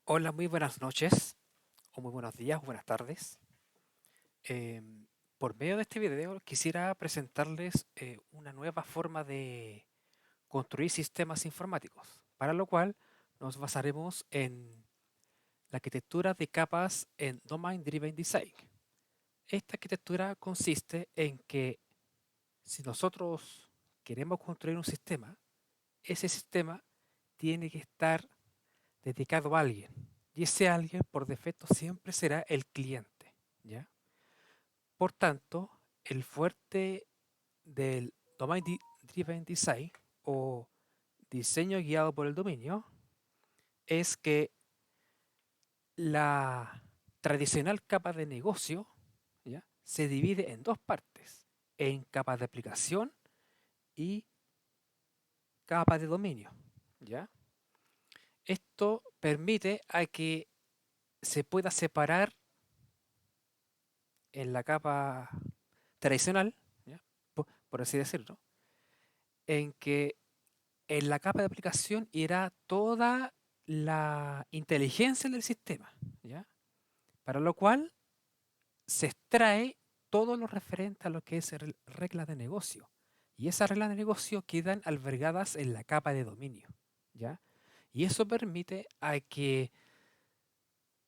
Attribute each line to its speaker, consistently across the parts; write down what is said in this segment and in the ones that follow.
Speaker 1: Hola, muy buenas noches, o muy buenos días, o buenas tardes. Por medio de este video quisiera presentarles una nueva forma de construir sistemas informáticos, para lo cual nos basaremos en la arquitectura de capas en Domain Driven Design. Esta arquitectura consiste en que si nosotros queremos construir un sistema, ese sistema tiene que estar dedicado a alguien. Y ese alguien por defecto siempre será el cliente, ¿ya? Por tanto, el fuerte del Driven Design o diseño guiado por el dominio es que la tradicional capa de negocio, ¿ya?, se divide en dos partes, en capas de aplicación y capa de dominio, ¿ya? Esto permite a que se pueda separar en la capa tradicional, ¿ya?, por así decirlo, en que en la capa de aplicación irá toda la inteligencia del sistema, ¿ya? Para lo cual se extrae todo lo referente a lo que es reglas de negocio. Y esas reglas de negocio quedan albergadas en la capa de dominio, ¿ya? Y eso permite a que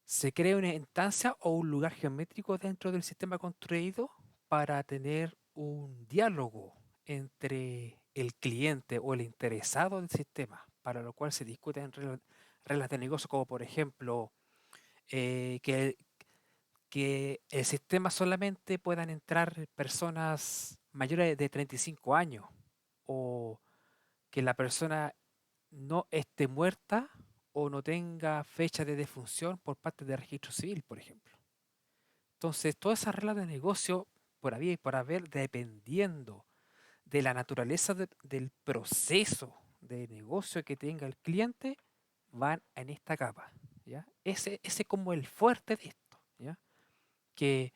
Speaker 1: se cree una instancia o un lugar geométrico dentro del sistema construido para tener un diálogo entre el cliente o el interesado del sistema, para lo cual se discuten reglas de negocio como por ejemplo que el sistema solamente puedan entrar personas mayores de 35 años o que la persona no esté muerta o no tenga fecha de defunción por parte de registro civil, por ejemplo. Entonces, todas esas reglas de negocio, por había y por haber, dependiendo de la naturaleza del proceso de negocio que tenga el cliente, van en esta capa, ¿ya? Ese es como el fuerte de esto, ¿ya? Que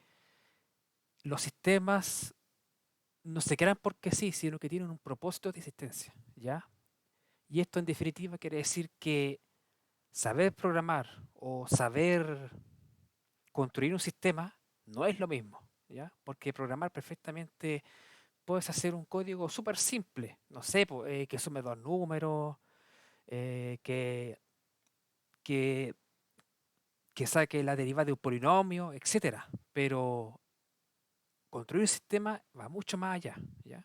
Speaker 1: los sistemas no se crean porque sí, sino que tienen un propósito de existencia, ¿ya? Y esto en definitiva quiere decir que saber programar o saber construir un sistema no es lo mismo, ¿ya? Porque programar perfectamente puedes hacer un código súper simple, no sé, que sume dos números, eh, que, que, que saque la derivada de un polinomio, etcétera. Pero construir un sistema va mucho más allá, ¿ya?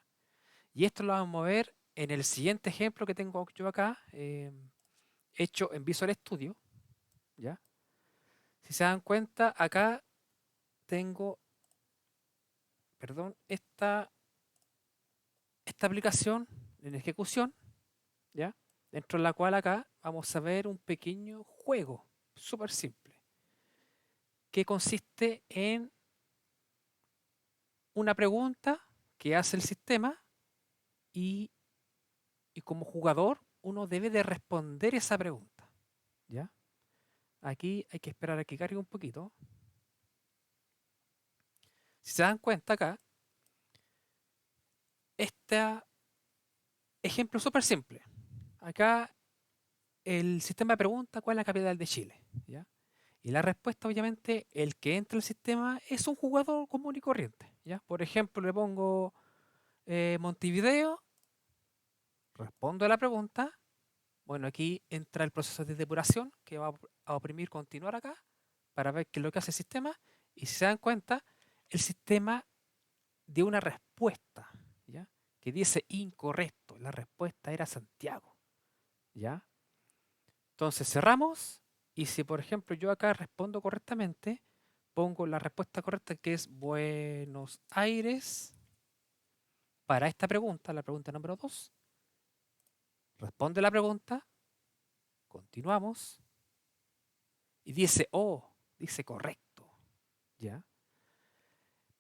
Speaker 1: Y esto lo vamos a ver en el siguiente ejemplo que tengo yo acá, hecho en Visual Studio, ¿ya? Si se dan cuenta, acá tengo, perdón, esta aplicación en ejecución, ¿ya? Dentro de la cual acá vamos a ver un pequeño juego súper simple que consiste en una pregunta que hace el sistema y, y como jugador uno debe de responder esa pregunta, ¿ya? Aquí hay que esperar a que cargue un poquito. Si se dan cuenta acá, este ejemplo súper simple. Acá el sistema pregunta cuál es la capital de Chile, ¿ya? Y la respuesta, obviamente, el que entra al sistema es un jugador común y corriente, ¿ya? Por ejemplo, le pongo Montevideo, respondo a la pregunta. Bueno, aquí entra el proceso de depuración que va a oprimir continuar acá para ver qué es lo que hace el sistema. Y si se dan cuenta, el sistema dio una respuesta, ¿ya?, que dice incorrecto. La respuesta era Santiago, ¿ya? Entonces cerramos y si por ejemplo yo acá respondo correctamente, pongo la respuesta correcta que es Buenos Aires para esta pregunta, la pregunta número 2. Responde la pregunta, continuamos y dice, oh, dice correcto, ¿ya?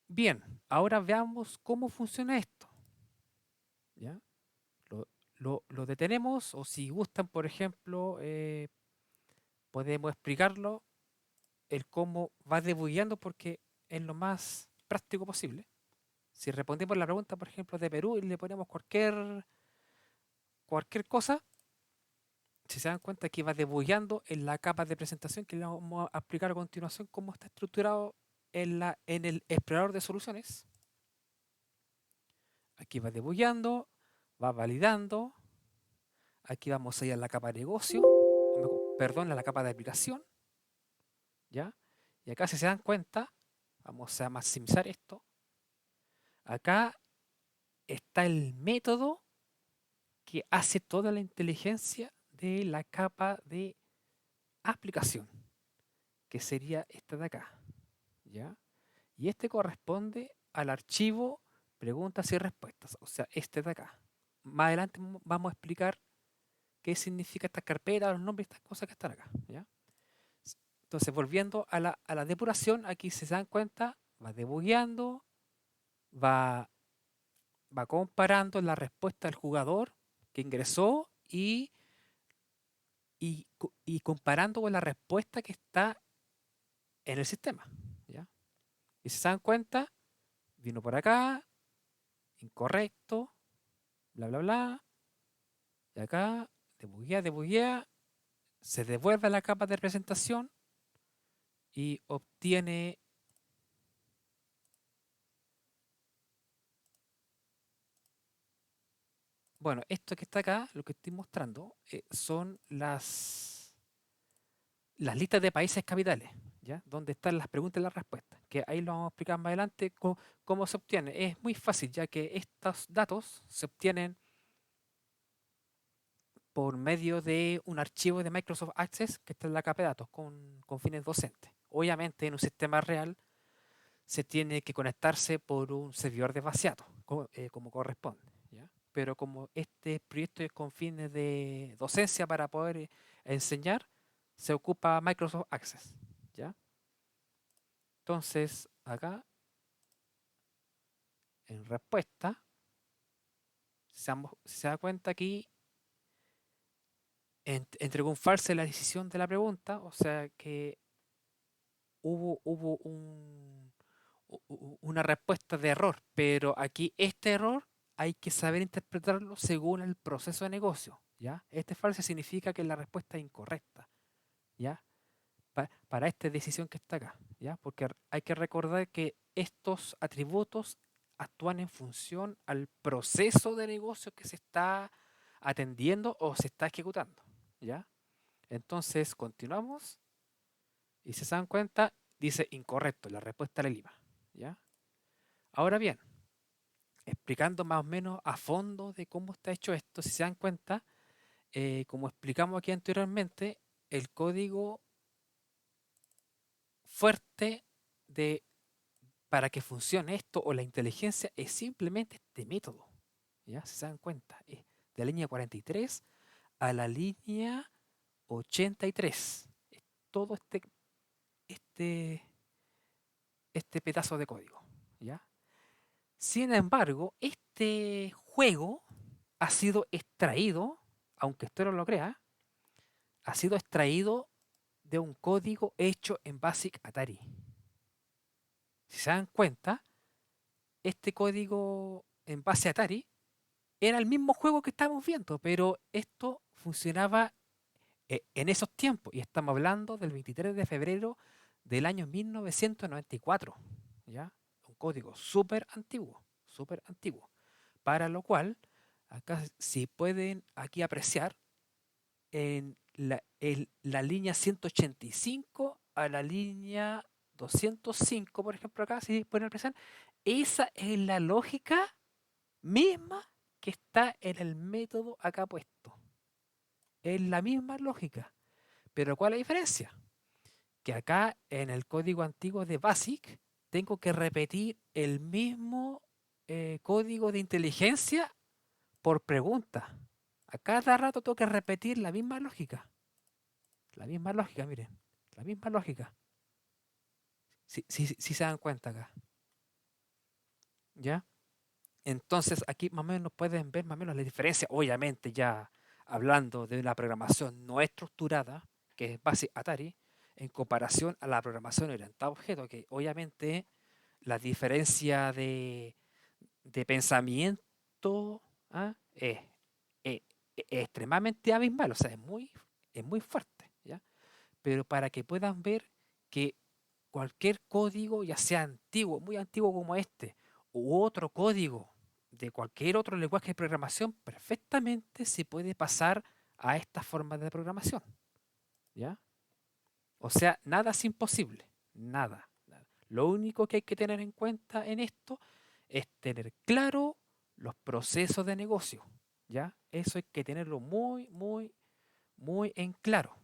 Speaker 1: Bien, ahora veamos cómo funciona esto, ¿ya? Lo, lo detenemos o si gustan, por ejemplo, podemos explicarlo, el cómo va debugueando porque es lo más práctico posible. Si respondemos la pregunta, por ejemplo, de Perú y le ponemos cualquier cosa, Si se dan cuenta que va debugueando en la capa de presentación que le vamos a explicar a continuación cómo está estructurado en el explorador de soluciones. Aquí va debugueando, va validando. Aquí vamos a ir a la capa de negocio, perdón, a la capa de aplicación, ¿ya? Y acá si se dan cuenta, vamos a maximizar esto. Acá está el método que hace toda la inteligencia de la capa de aplicación, que sería esta de acá, ¿ya? Y este corresponde al archivo preguntas y respuestas, o sea, este de acá. Más adelante vamos a explicar qué significa esta carpeta, los nombres, estas cosas que están acá, ¿ya? Entonces, volviendo a la depuración, aquí si se dan cuenta, va debugueando, va, va comparando la respuesta del jugador que ingresó y comparando con la respuesta que está en el sistema, ¿ya? Y si se dan cuenta, vino por acá, incorrecto, bla, bla, bla, y acá, debuguea, se devuelve a la capa de representación y obtiene, bueno, esto que está acá, lo que estoy mostrando, son las listas de países capitales, ¿ya? Donde están las preguntas y las respuestas, que ahí lo vamos a explicar más adelante cómo se obtiene. Es muy fácil, ya que estos datos se obtienen por medio de un archivo de Microsoft Access que está en la capa de datos con fines docentes. Obviamente en un sistema real se tiene que conectarse por un servidor de base de datos, como corresponde, ¿ya? Pero como este proyecto es con fines de docencia para poder enseñar, se ocupa Microsoft Access, ¿ya? Entonces, acá, en respuesta, se da cuenta aquí, entregó un falso en la decisión de la pregunta, o sea que hubo una respuesta de error, pero aquí este error hay que saber interpretarlo según el proceso de negocio, ¿ya? Este falso significa que la respuesta es incorrecta, ¿ya? Para esta decisión que está acá, ¿ya? Porque hay que recordar que estos atributos actúan en función al proceso de negocio que se está atendiendo o se está ejecutando, ¿ya? Entonces, continuamos y si se dan cuenta, dice incorrecto, la respuesta la Lima, ¿ya? Ahora bien, explicando más o menos a fondo de cómo está hecho esto, si se dan cuenta, como explicamos aquí anteriormente, el código fuerte de para que funcione esto o la inteligencia es simplemente este método. ¿Ya? Si se dan cuenta, es de la línea 43 a la línea 83. Es todo este, este pedazo de código. ¿Ya? Sin embargo, este juego ha sido extraído, aunque usted no lo crea, ha sido extraído de un código hecho en Basic Atari. Si se dan cuenta, este código en base Atari era el mismo juego que estamos viendo, pero esto funcionaba en esos tiempos, y estamos hablando del 23 de febrero del año 1994, ¿ya? Un código súper antiguo, para lo cual, acá si pueden aquí apreciar, la línea 185 a la línea 205, por ejemplo, acá, si pueden apreciar, esa es la lógica misma que está en el método acá puesto. Es la misma lógica. Pero ¿cuál es la diferencia? Que acá en el código antiguo de BASIC tengo que repetir el mismo código de inteligencia por pregunta. A cada rato tengo que repetir la misma lógica. La misma lógica, miren. La misma lógica. Si se dan cuenta acá. ¿Ya? Entonces aquí más o menos pueden ver más o menos la diferencia. Obviamente ya hablando de una programación no estructurada, que es base Atari, en comparación a la programación orientada a objetos, que obviamente la diferencia de pensamiento, ¿ah? Es extremadamente abismal, o sea, es muy fuerte, ¿ya? Pero para que puedan ver que cualquier código, ya sea antiguo, muy antiguo como este, u otro código de cualquier otro lenguaje de programación, perfectamente se puede pasar a esta forma de programación, ¿ya? O sea, nada es imposible, nada, nada. Lo único que hay que tener en cuenta en esto es tener claro los procesos de negocio, ¿ya? Eso hay que tenerlo muy, muy, muy en claro,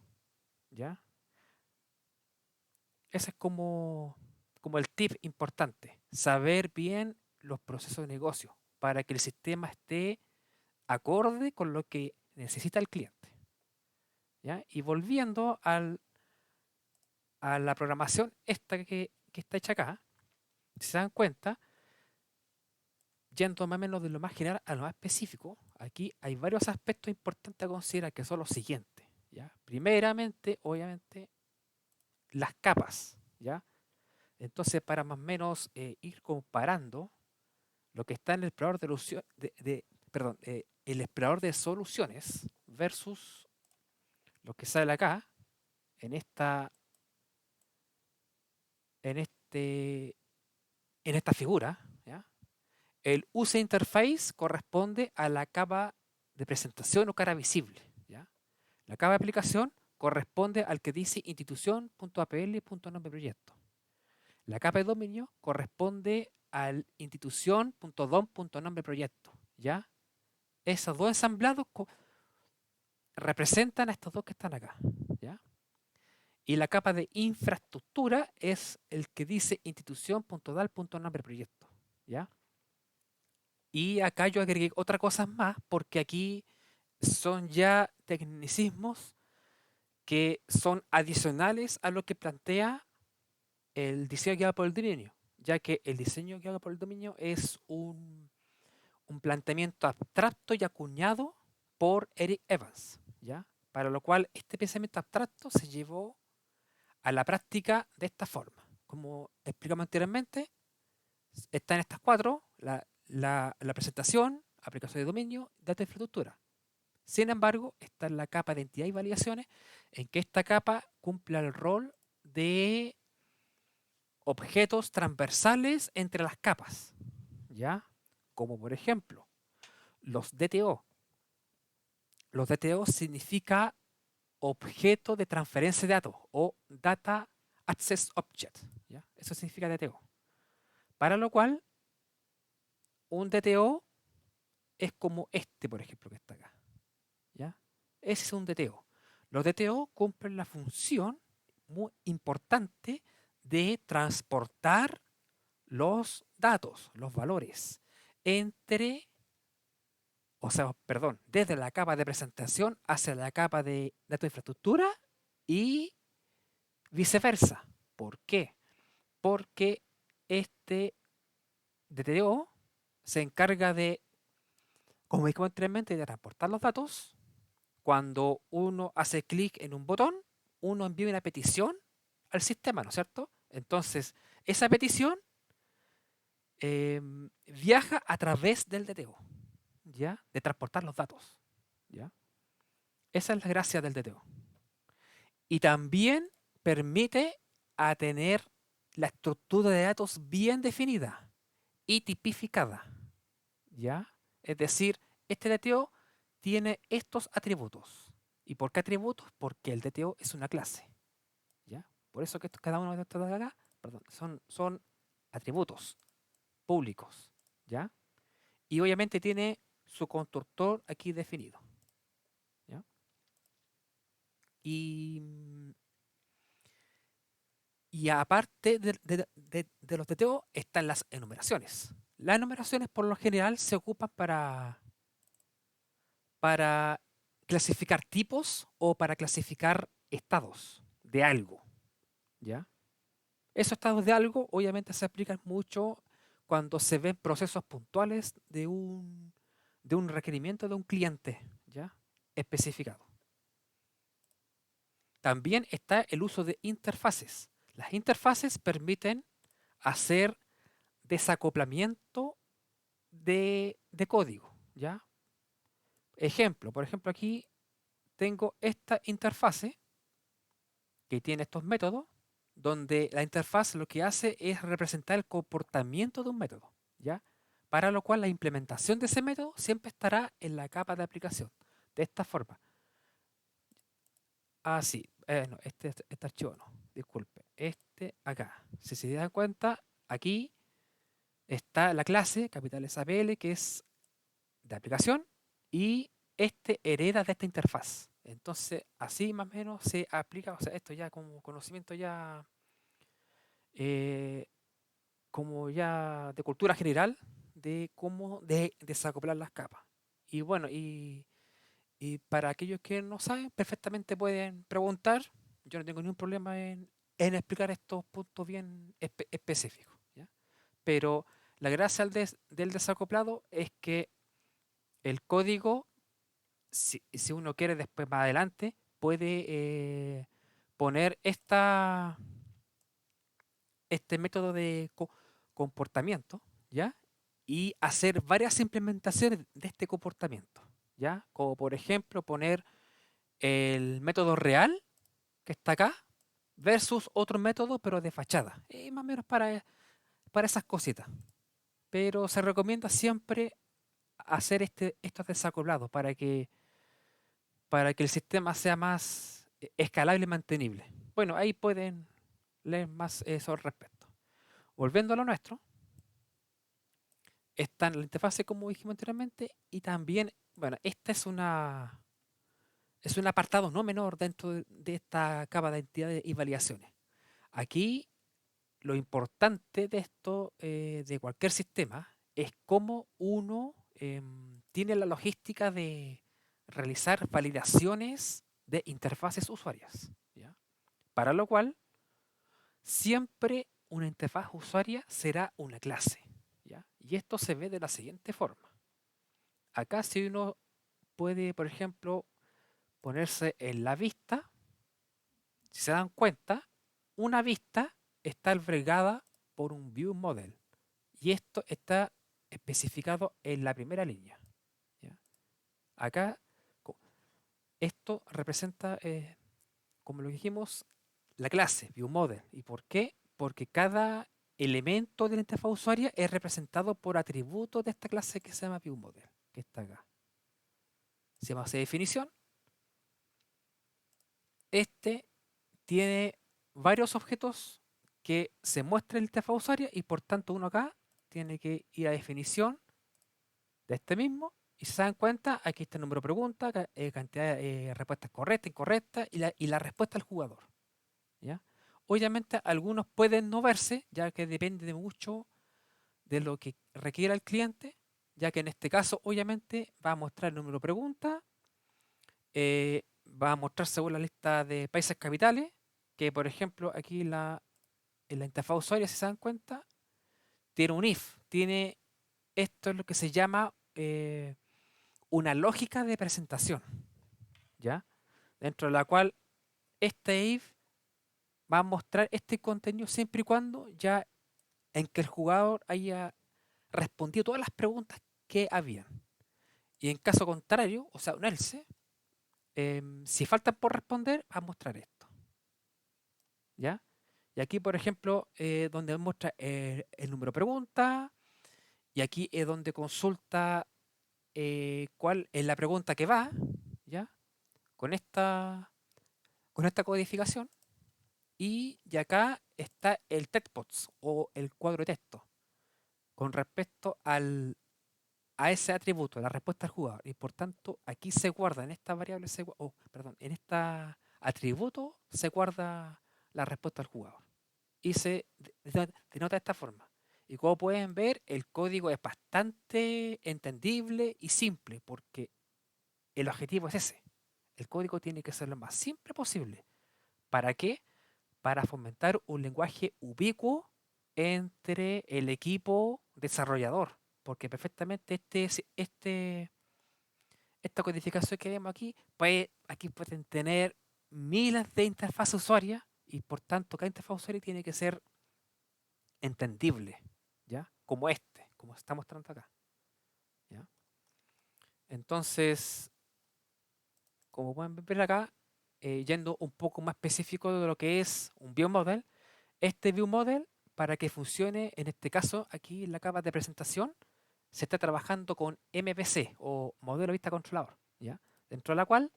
Speaker 1: ¿ya? Ese es como el tip importante, saber bien los procesos de negocio para que el sistema esté acorde con lo que necesita el cliente, ¿ya? Y volviendo a la programación esta que está hecha acá, si se dan cuenta, yendo más o menos de lo más general a lo más específico, aquí hay varios aspectos importantes a considerar que son los siguientes, ¿ya? Primeramente, obviamente, las capas, ¿ya? Entonces, para más o menos ir comparando lo que está en el explorador perdón, el explorador de soluciones versus lo que sale acá en en este, en esta figura, ¿ya? El user interface corresponde a la capa de presentación o cara visible, ¿ya? La capa de aplicación corresponde al que dice institución.apl.nombre proyecto. La capa de dominio corresponde al institución.dom.nombre proyecto, ¿ya? Esos dos ensamblados representan a estos dos que están acá, ¿ya? Y la capa de infraestructura es el que dice institución.dal.nombre proyecto, ¿ya? Y acá yo agregué otra cosa más porque aquí son ya tecnicismos que son adicionales a lo que plantea el diseño guiado por el dominio, ya que el diseño guiado por el dominio es un planteamiento abstracto y acuñado por Eric Evans, ¿ya? Para lo cual este pensamiento abstracto se llevó a la práctica de esta forma. Como explicamos anteriormente, están estas cuatro, la presentación, aplicación de dominio, data de infraestructura. Sin embargo, está en la capa de entidad y validaciones, en que esta capa cumple el rol de objetos transversales entre las capas, ¿ya? Como por ejemplo, los DTO. Los DTO significa objeto de transferencia de datos o Data Access Object, ¿ya? Eso significa DTO. Para lo cual, un DTO es como este, por ejemplo, que está acá, ¿ya? Ese es un DTO. Los DTO cumplen la función muy importante de transportar los datos, los valores, entre, o sea, perdón, desde la capa de presentación hacia la capa de datos de infraestructura y viceversa. ¿Por qué? Porque este DTO se encarga de, como dijimos anteriormente, de transportar los datos. Cuando uno hace clic en un botón, uno envía una petición al sistema, ¿no es cierto? Entonces, esa petición viaja a través del DTO, ¿ya? De transportar los datos, ¿ya? Esa es la gracia del DTO. Y también permite a tener la estructura de datos bien definida y tipificada, ¿ya? Es decir, este DTO tiene estos atributos. ¿Y por qué atributos? Porque el DTO es una clase, ¿ya? Por eso que cada uno de estos de acá, perdón, son atributos públicos, ¿ya? Y obviamente tiene su constructor aquí definido, ¿ya? Y, y aparte de los DTO están las enumeraciones. Las enumeraciones por lo general se ocupan para clasificar tipos o para clasificar estados de algo, ¿ya? Esos estados de algo obviamente se aplican mucho cuando se ven procesos puntuales de un requerimiento de un cliente, ¿ya? Especificado. También está el uso de interfaces. Las interfaces permiten hacer desacoplamiento de código, ¿ya? Ejemplo, por ejemplo, aquí tengo esta interfase que tiene estos métodos, donde la interfaz lo que hace es representar el comportamiento de un método, ¿ya? Para lo cual la implementación de ese método siempre estará en la capa de aplicación. De esta forma. Ah, sí. No, este archivo no. Disculpe. Este acá. Si se dan cuenta, aquí está la clase capitales APL, que es de aplicación, y este hereda de esta interfaz. Entonces, así más o menos se aplica, o sea, esto ya como conocimiento ya, eh, como ya de cultura general, de cómo desacoplar las capas. Y bueno, y para aquellos que no saben, perfectamente pueden preguntar. Yo no tengo ningún problema en explicar estos puntos bien específicos, ¿ya? Pero la gracia del desacoplado es que el código, si uno quiere después más adelante, puede poner este método de comportamiento, ¿ya? Y hacer varias implementaciones de este comportamiento, ¿ya? Como por ejemplo poner el método real que está acá versus otro método pero de fachada. Y más o menos para esas cositas. Pero se recomienda siempre hacer estos desacoplados para que el sistema sea más escalable y mantenible. Bueno, ahí pueden leer más eso al respecto. Volviendo a lo nuestro, está en la interfase como dijimos anteriormente y también, bueno, esta es un apartado no menor dentro de esta capa de entidades y validaciones. Aquí lo importante de esto, de cualquier sistema, es cómo uno tiene la logística de realizar validaciones de interfaces usuarias, ¿ya? Para lo cual, siempre una interfaz usuaria será una clase, ¿ya? Y esto se ve de la siguiente forma. Acá si uno puede, por ejemplo, ponerse en la vista, si se dan cuenta, una vista está albergada por un view model. Y esto está especificado en la primera línea, ¿ya? Acá, esto representa, como lo dijimos, la clase ViewModel. ¿Y por qué? Porque cada elemento de la interfaz usuaria es representado por atributos de esta clase que se llama ViewModel, que está acá. Si vamos a hacer definición, este tiene varios objetos que se muestran en la interfaz usuaria y por tanto uno acá tiene que ir a definición de este mismo. Y si se dan cuenta, aquí está el número de preguntas, cantidad de respuestas correctas, incorrectas y la respuesta al jugador, ¿ya? Obviamente algunos pueden no verse, ya que depende de mucho de lo que requiera el cliente, ya que en este caso obviamente va a mostrar el número de preguntas, va a mostrar según la lista de países capitales, que por ejemplo aquí en la interfaz usuaria, si se dan cuenta, tiene un if, tiene esto es lo que se llama una lógica de presentación, ¿ya? Dentro de la cual este if va a mostrar este contenido siempre y cuando ya en que el jugador haya respondido todas las preguntas que habían. Y en caso contrario, o sea, un else, si faltan por responder, va a mostrar esto, ¿ya? Y aquí, por ejemplo, donde muestra el número de preguntas, y aquí es donde consulta cuál es la pregunta que va, ¿ya? Con esta, con esta codificación. Y acá está el textbox o el cuadro de texto con respecto a ese atributo, la respuesta al jugador. Y por tanto, aquí se guarda en esta variable, perdón, en este atributo se guarda la respuesta al jugador. Y se denota de esta forma. Y como pueden ver, el código es bastante entendible y simple, porque el objetivo es ese. El código tiene que ser lo más simple posible. ¿Para qué? Para fomentar un lenguaje ubicuo entre el equipo desarrollador. Porque perfectamente esta codificación que vemos aquí, pues aquí pueden tener miles de interfaces usuarias y por tanto cada interfaz usuaria tiene que ser entendible, ¿ya? Como como está mostrando acá, ¿ya? Entonces, como pueden ver acá, yendo un poco más específico de lo que es un ViewModel, este ViewModel, para que funcione, en este caso, aquí en la capa de presentación, se está trabajando con MVC o modelo vista controlador, ¿ya? Dentro de la cual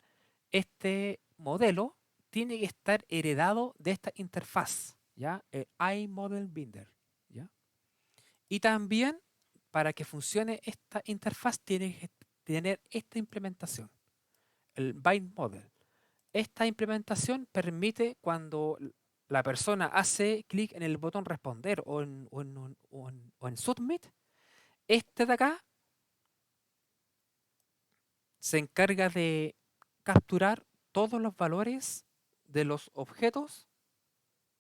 Speaker 1: este modelo tiene que estar heredado de esta interfaz, ¿ya? El iModel Binder, ¿ya? Y también, para que funcione esta interfaz, tiene que tener esta implementación, el bind model. Esta implementación permite cuando la persona hace clic en el botón responder o en submit, este de acá se encarga de capturar todos los valores de los objetos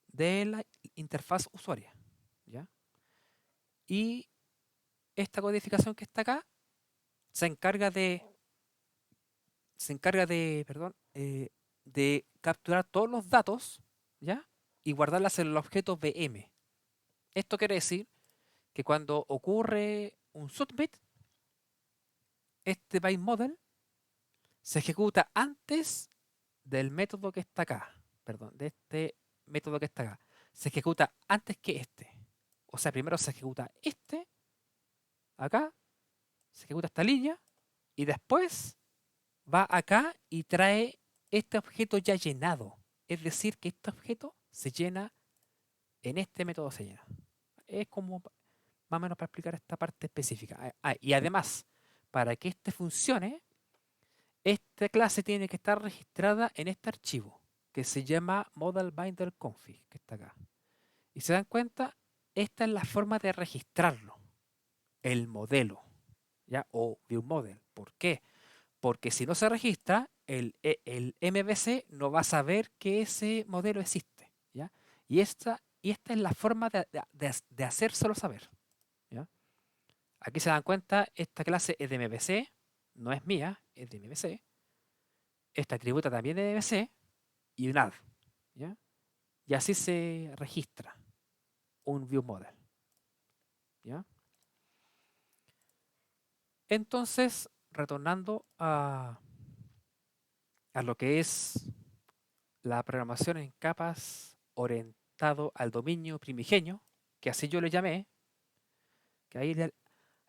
Speaker 1: de la interfaz usuaria, ¿ya? Y esta codificación que está acá se encarga perdón, de capturar todos los datos, ¿ya? Y guardarlas en el objeto VM. Esto quiere decir que cuando ocurre un submit, este byte model se ejecuta antes del método que está acá. Perdón, de este método que está acá. Se ejecuta antes que este. O sea, primero se ejecuta este, acá, se ejecuta esta línea, y después va acá y trae este objeto ya llenado. Es decir, que este objeto se llena en este método se llena. Es como más o menos para explicar esta parte específica. Y además, para que este funcione, esta clase tiene que estar registrada en este archivo que se llama model binder config, que está acá. Y se dan cuenta, esta es la forma de registrarlo, el modelo, ¿ya? O view model. ¿Por qué? Porque si no se registra, el MVC no va a saber que ese modelo existe, ¿ya? Y esta es la forma de hacérselo saber, ¿ya? Aquí se dan cuenta, esta clase es de MVC, no es mía, es de MVC. Esta tributa también de MVC y un add, ¿ya? Y así se registra un view model, ¿ya? Entonces, retornando a lo que es la programación en capas orientado al dominio primigenio, que así yo le llamé, que ahí le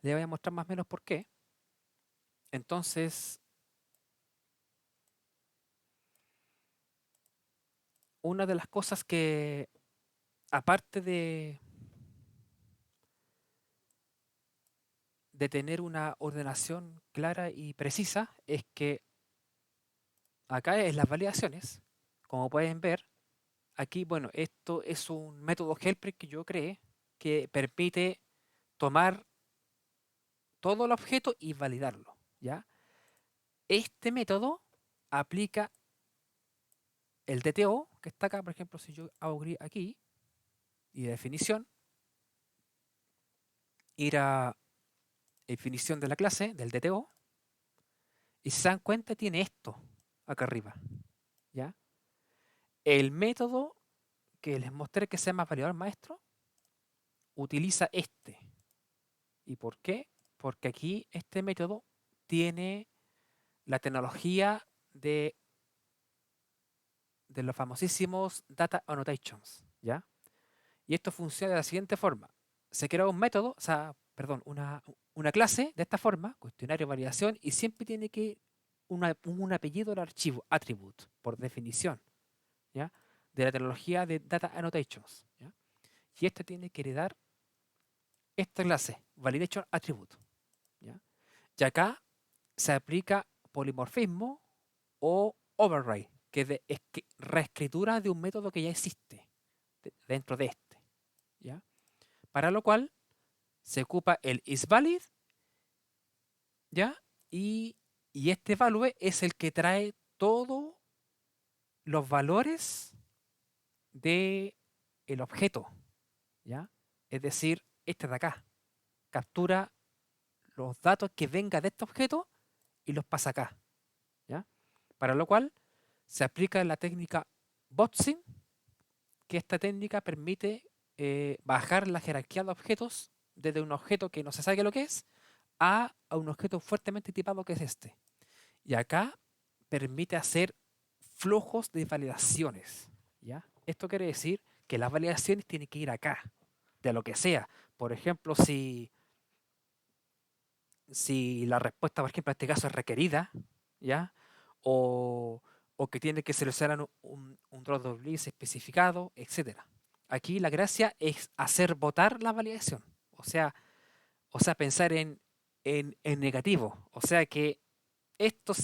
Speaker 1: voy a mostrar más o menos por qué. Entonces, una de las cosas que, aparte de tener una ordenación clara y precisa, es que acá en las validaciones, como pueden ver, aquí, bueno, esto es un método helper que yo creé que permite tomar todo el objeto y validarlo, ¿ya? Este método aplica el DTO, que está acá, por ejemplo, si yo hago aquí, y de definición, ir a definición de la clase, del DTO, y si se dan cuenta tiene esto acá arriba, ¿ya? El método que les mostré que se llama validador maestro utiliza este. ¿Y por qué? Porque aquí este método tiene la tecnología de los famosísimos data annotations, ¿ya? Y esto funciona de la siguiente forma. Se crea un método, o sea, perdón, una clase de esta forma, cuestionario de validación, y siempre tiene que ir un apellido del archivo, attribute, por definición, ¿ya? De la tecnología de data annotations, ¿ya? Y este tiene que heredar esta clase, validation attribute, ¿ya? Y acá se aplica polimorfismo o override, que es reescritura de un método que ya existe dentro de este, ¿ya? Para lo cual se ocupa el isValid, ¿ya? Y este value es el que trae todos los valores de el objeto, ¿ya? Es decir, este de acá captura los datos que venga de este objeto y los pasa acá, ¿ya? Para lo cual se aplica la técnica boxing, que esta técnica permite bajar la jerarquía de objetos desde un objeto que no se sabe lo que es a un objeto fuertemente tipado que es este. Y acá permite hacer flujos de validaciones, ¿ya? Esto quiere decir que las validaciones tienen que ir acá, de lo que sea. Por ejemplo, si la respuesta, por ejemplo, en este caso es requerida, ¿ya? O, o que tiene que seleccionar un drop doble list especificado, etcétera. Aquí la gracia es hacer votar la validación, o sea, pensar en negativo, o sea que esto,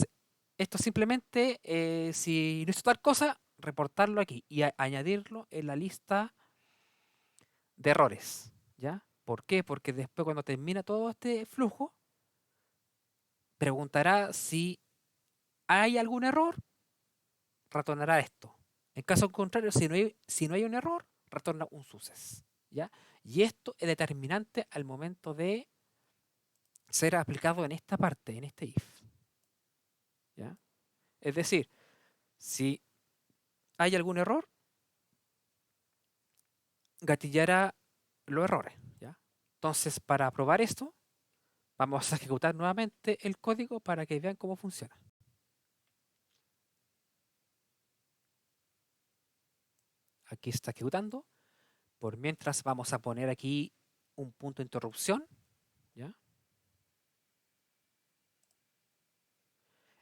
Speaker 1: esto simplemente, si no hizo tal cosa, reportarlo aquí y añadirlo en la lista de errores, ¿ya? ¿Por qué? Porque después cuando termina todo este flujo, preguntará si hay algún error, retornará esto. En caso contrario, si no hay un error, retorna un suceso, ¿ya? Y esto es determinante al momento de ser aplicado en esta parte, en este if, ¿ya? Es decir, si hay algún error, gatillará los errores, ¿ya? Entonces, para probar esto, vamos a ejecutar nuevamente el código para que vean cómo funciona. Aquí está ejecutando. Por mientras vamos a poner aquí un punto de interrupción, ¿ya?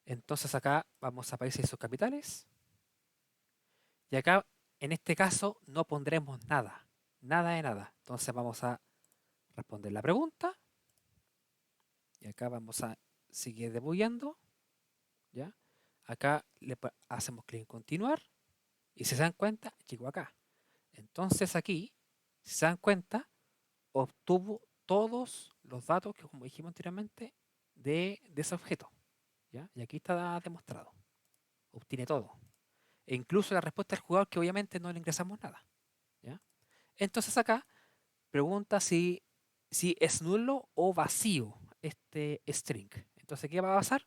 Speaker 1: Entonces acá vamos a aparecer sus capitales. Y acá, en este caso, no pondremos nada. Nada de nada. Entonces vamos a responder la pregunta. Y acá vamos a seguir debugueando, ¿ya? Acá hacemos clic en continuar. Y si se dan cuenta, llegó acá. Entonces aquí, si se dan cuenta, obtuvo todos los datos que, como dijimos anteriormente, de ese objeto, ¿ya? Y aquí está demostrado. Obtiene todo. E incluso la respuesta del jugador, que obviamente no le ingresamos nada, ¿ya? Entonces acá pregunta si es nulo o vacío este string. Entonces, ¿qué va a pasar?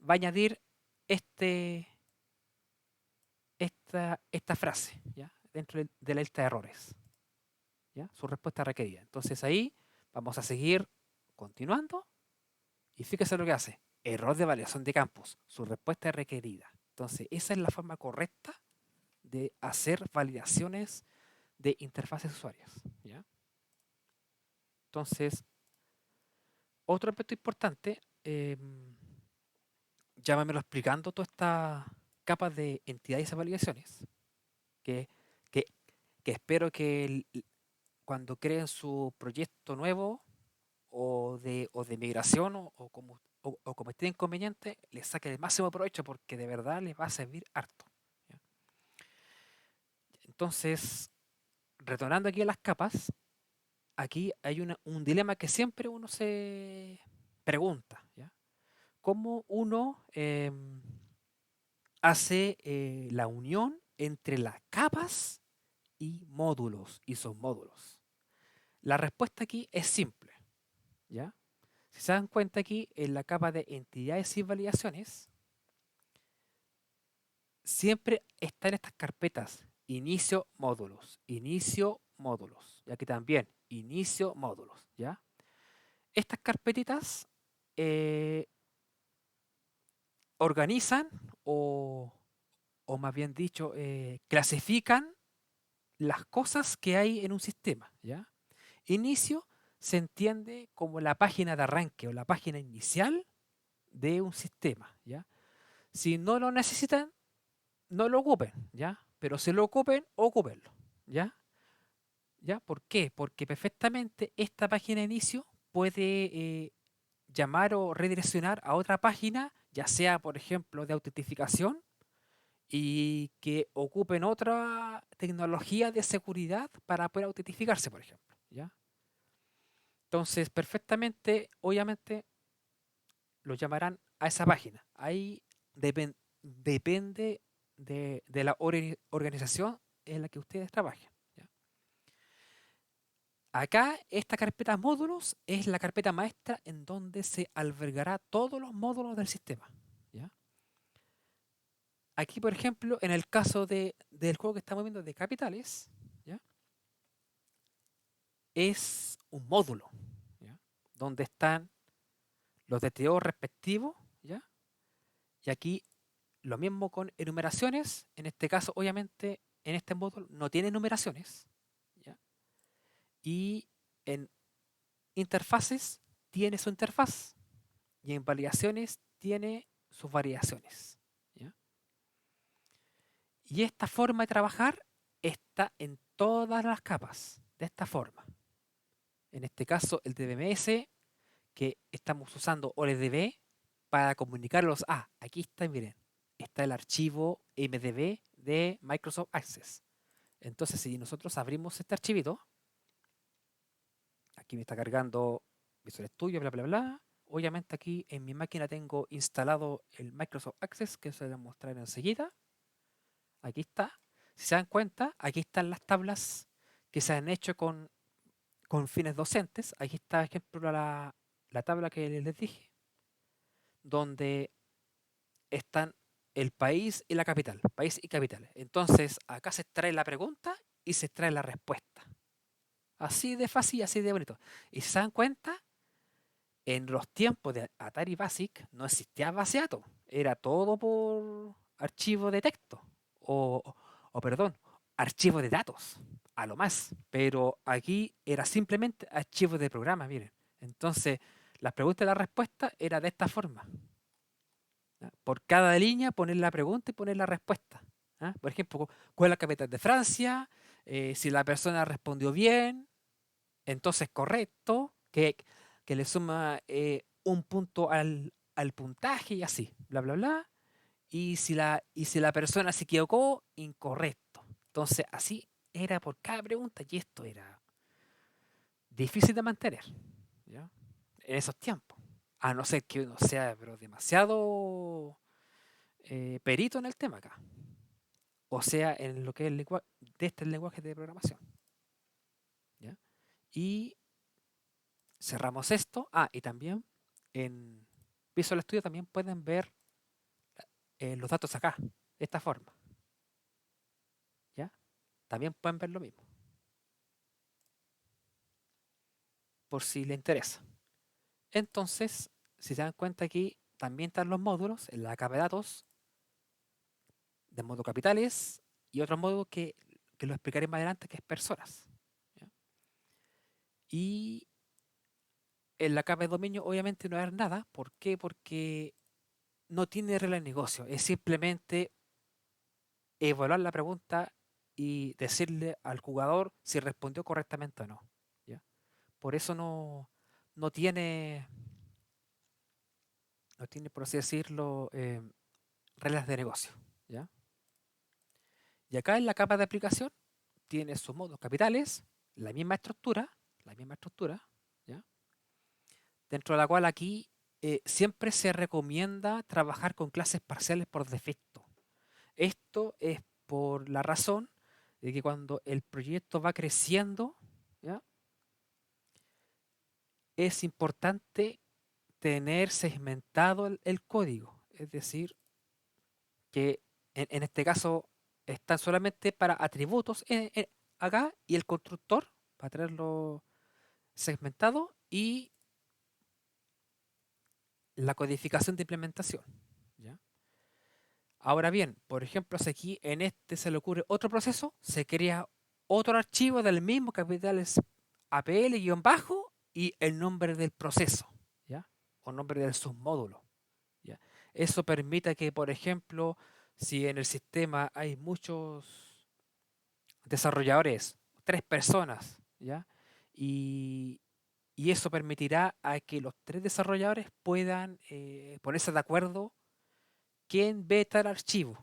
Speaker 1: Va a añadir este, esta frase, ¿ya? Dentro de la lista de errores, ¿ya? Su respuesta requerida. Entonces ahí vamos a seguir continuando y fíjese lo que hace. Error de validación de campos. Su respuesta es requerida. Entonces esa es la forma correcta de hacer validaciones de interfaces usuarias, ¿ya? Entonces, otro aspecto importante, llámamelo explicando todas estas capas de entidades y validaciones, que, que, que espero que cuando creen su proyecto nuevo o de migración o como esté inconveniente, les saque el máximo provecho porque de verdad les va a servir harto, ¿ya? Entonces, retornando aquí a las capas, aquí hay un dilema que siempre uno se pregunta, ¿ya? ¿Cómo uno hace la unión entre las capas y módulos y submódulos? La respuesta aquí es simple, ¿ya? Si se dan cuenta aquí en la capa de entidades y validaciones, siempre están estas carpetas, inicio módulos, y aquí también, inicio módulos, ¿ya? Estas carpetitas eh, organizan o más bien dicho, clasifican las cosas que hay en un sistema, ¿ya? Inicio se entiende como la página de arranque o la página inicial de un sistema, ¿ya? Si no lo necesitan, no lo ocupen, ¿ya? Pero si lo ocupen, ocúpenlo, ¿ya? ¿Ya? ¿Por qué? Porque perfectamente esta página de inicio puede llamar o redireccionar a otra página, ya sea, por ejemplo, de autentificación y que ocupen otra tecnología de seguridad para poder autentificarse, por ejemplo, ¿ya? Entonces, perfectamente, obviamente, lo llamarán a esa página. Ahí depende de la organización en la que ustedes trabajen, ¿ya? Acá, esta carpeta módulos es la carpeta maestra en donde se albergará todos los módulos del sistema, ¿ya? Aquí, por ejemplo, en el caso del juego que estamos viendo de capitales, ¿ya? Es un módulo, ¿ya? Donde están los DTO respectivos, ¿ya? Y aquí lo mismo con enumeraciones. En este caso, obviamente, en este módulo no tiene enumeraciones. ¿Ya? Y en interfaces tiene su interfaz. Y en variaciones tiene sus variaciones. ¿Ya? Y esta forma de trabajar está en todas las capas. De esta forma. En este caso, el DBMS, que estamos usando OLEDB para comunicarlos. Ah, aquí está, miren, está el archivo MDB de Microsoft Access. Entonces, si nosotros abrimos este archivito, aquí me está cargando Visual Studio, bla, bla, bla. Obviamente aquí en mi máquina tengo instalado el Microsoft Access, que se va a mostrar enseguida. Aquí está. Si se dan cuenta, aquí están las tablas que se han hecho con fines docentes. Aquí está, por ejemplo, la tabla que les dije, donde están el país y la capital, país y capital. Entonces, acá se extrae la pregunta y se extrae la respuesta. Así de fácil y así de bonito. Y si se dan cuenta, en los tiempos de Atari Basic no existía base de datos. Era todo por archivo de texto. O perdón, archivo de datos. A lo más. Pero aquí era simplemente archivo de programa, miren. Entonces, las preguntas y la respuesta era de esta forma. ¿Ya? Por cada línea poner la pregunta y poner la respuesta. ¿Ah? Por ejemplo, ¿cuál es la capital de Francia? Si la persona respondió bien, entonces correcto, que le suma un punto al puntaje y así, bla, bla, bla. Y si la persona se equivocó, incorrecto. Entonces, así era por cada pregunta y esto era difícil de mantener, ¿ya? En esos tiempos. A no ser que uno sea pero demasiado perito en el tema acá. O sea, en lo que es el lenguaje, de este lenguaje de programación. ¿Ya? Y cerramos esto. Ah, y también en Visual Studio también pueden ver los datos acá, de esta forma. ¿Ya? También pueden ver lo mismo, por si les interesa. Entonces, si se dan cuenta aquí, también están los módulos en la capa de datos, de modo capitales, y otro módulo que lo explicaré más adelante, que es personas. ¿Ya? Y en la capa de dominio, obviamente, no hay nada. ¿Por qué? Porque no tiene regla de negocio. Es simplemente evaluar la pregunta y decirle al jugador si respondió correctamente o no. ¿Ya? Por eso no tiene, no tiene, por así decirlo, reglas de negocio. ¿Ya? Y acá en la capa de aplicación tiene sus modos capitales, la misma estructura, ¿ya? Dentro de la cual aquí siempre se recomienda trabajar con clases parciales por defecto. Esto es por la razón de que cuando el proyecto va creciendo, ¿ya? Es importante tener segmentado el código. Es decir, que en este caso están solamente para atributos acá y el constructor para tenerlo segmentado y la codificación de implementación. ¿Ya? Ahora bien, por ejemplo, si aquí en este se le ocurre otro proceso, se crea otro archivo del mismo capital es APL-bajo y el nombre del proceso, ¿ya? O nombre del submódulo, ¿ya? Eso permite que, por ejemplo, si en el sistema hay muchos desarrolladores, 3 personas, ¿ya? Y, y eso permitirá a que los 3 desarrolladores puedan ponerse de acuerdo quién ve tal archivo.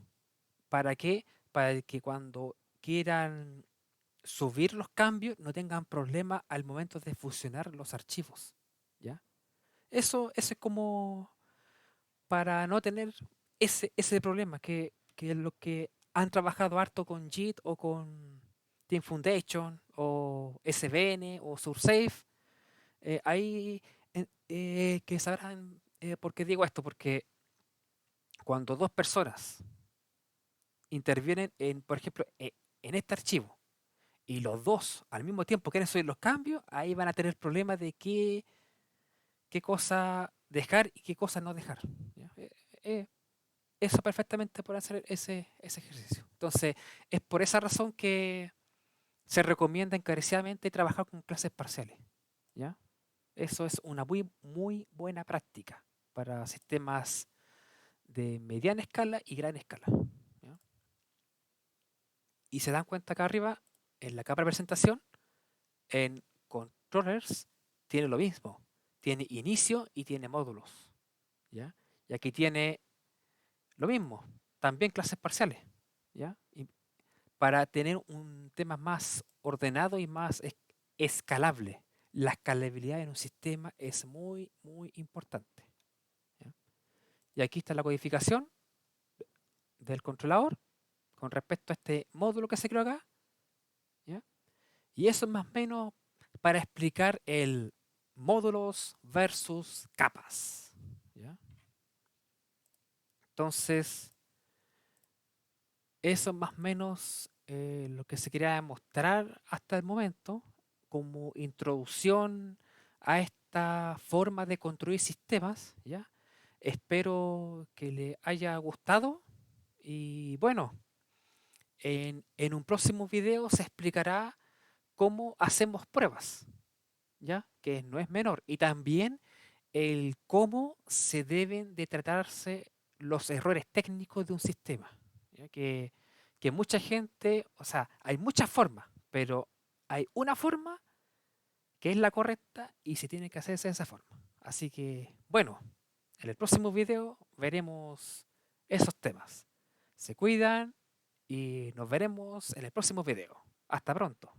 Speaker 1: ¿Para qué? Para que cuando quieran subir los cambios no tengan problema al momento de fusionar los archivos. ¿Ya? Eso es como para no tener ese problema que los que han trabajado harto con JIT o con Team Foundation o SVN o SurSafe, ahí que sabrán por qué digo esto, porque cuando 2 personas intervienen en, por ejemplo, en este archivo y los dos al mismo tiempo quieren subir los cambios, ahí van a tener problemas de qué cosa dejar y qué cosa no dejar. ¿Ya? eso perfectamente puede hacer ese ejercicio. Entonces, es por esa razón que se recomienda encarecidamente trabajar con clases parciales, ¿ya? Eso es una muy, muy buena práctica para sistemas de mediana escala y gran escala, ¿ya? Y se dan cuenta acá arriba, en la capa de presentación, en controllers, tiene lo mismo. Tiene inicio y tiene módulos, ¿ya? Y aquí tiene lo mismo, también clases parciales, ¿ya? Y para tener un tema más ordenado y más escalable. La escalabilidad en un sistema es muy, muy importante, ¿ya? Y aquí está la codificación del controlador con respecto a este módulo que se creó acá, ¿ya? Y eso es más o menos para explicar el módulos versus capas, ¿ya? Entonces, eso es más o menos lo que se quería demostrar hasta el momento como introducción a esta forma de construir sistemas, ¿ya? Espero que le haya gustado y bueno, en un próximo video se explicará cómo hacemos pruebas, ¿ya? Que no es menor. Y también el cómo se deben de tratarse los errores técnicos de un sistema, ¿ya? Que mucha gente, o sea, hay muchas formas, pero hay una forma que es la correcta y se tiene que hacerse de esa forma. Así que, bueno, en el próximo video veremos esos temas. Se cuidan y nos veremos en el próximo video. Hasta pronto.